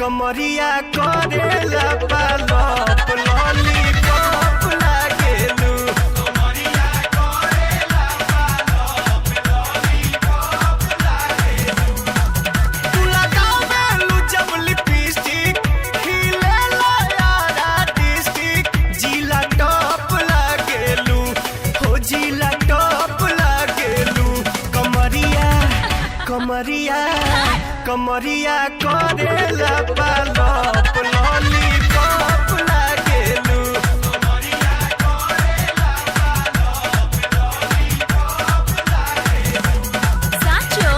कमरिया करेला पालप लॉलीपॉप लागेलू। कमरिया करेला पालप लॉलीपॉप लागेलू। तू लगावेलू जब लिपस्टिक खिलेला यारा डिस्ट्रिक्ट जिला टॉप लागेलू हो जिला टॉप लागेलू। कमरिया कमरिया कमरिया करेला पालप लॉलीपॉप लागेलू। कमरिया करेला पालप लॉलीपॉप लागेलू। साचो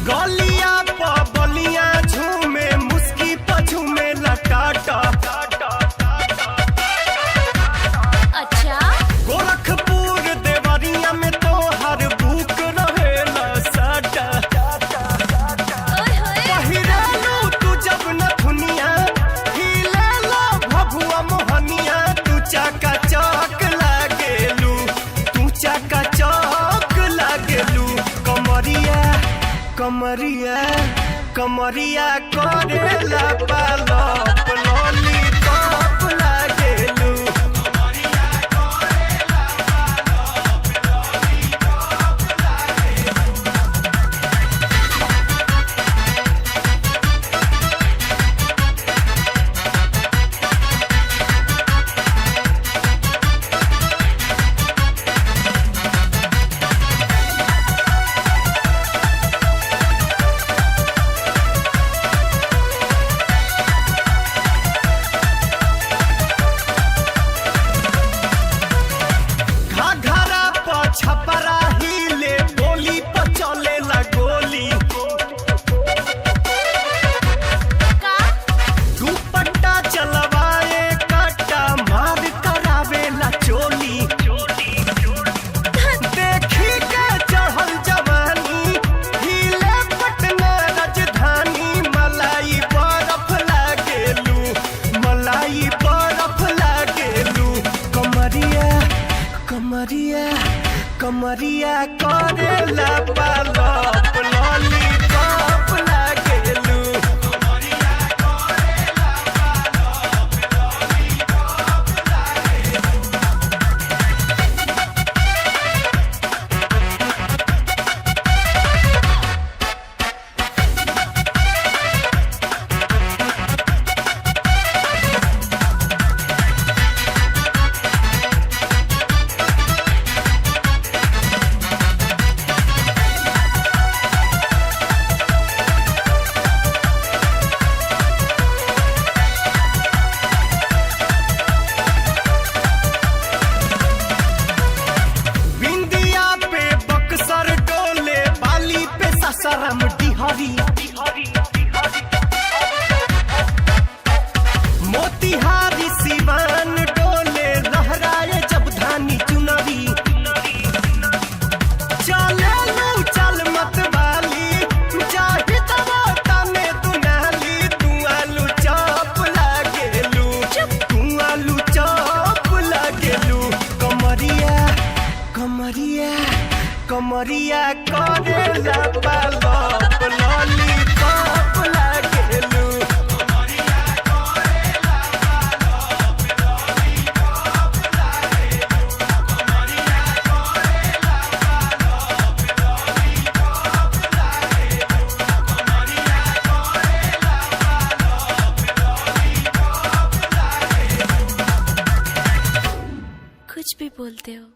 गलिया प बलिया झूमे मुस्की प झूमे लटाटा। अच्छा गोरखपुर देवरिया में तो हर बुक रहेला साटा। ओए होए पहिरालू तू जब नथुनिया हिलेला भभुआ मोहनिया। तू चाका चौक लागेलू तू चाका चौक लागेलू। कमरिया कमरिया कमरिया करेला पालप लॉलीपॉप लागेलू। कमरिया करेला पालप लॉलीपॉप लागेलू। घाघरा प छपरा हिले बोली प चलेला गोली। का दुपट्टा चलवाए कट्टा मार करावेला चोली। देखी के चढ़ल जवानी हिले पटना राजधानी। मलाई बरफ लागेलू मलाई बरफ लागेलू। कमरिया कमरिया कमरिया करेला पालप लॉलीपॉप लागेलू। कमरिया करेला पालप लॉलीपॉप लागेलू। बिंदिया पे बक्सर डोले बाली पे ससरम डिहरी। मोतिहारी सिवान डोले लहराए जब धानी चुनरी। चलेलू चल मत वाली जाहि तवा तने दुनाली। तू आलू चॉप लागेलू तू आलू चॉप लागेलू। कमरिया कमरिया कमरिया करेला पालप लॉलीपॉप लागेलू। कमरिया करेला पालप लॉलीपॉप लागेलू। कमरिया करेला पालप लॉलीपॉप लागेलू। कमरिया करेला पालप लॉलीपॉप लागेलू। कुछ भी बोलते हो।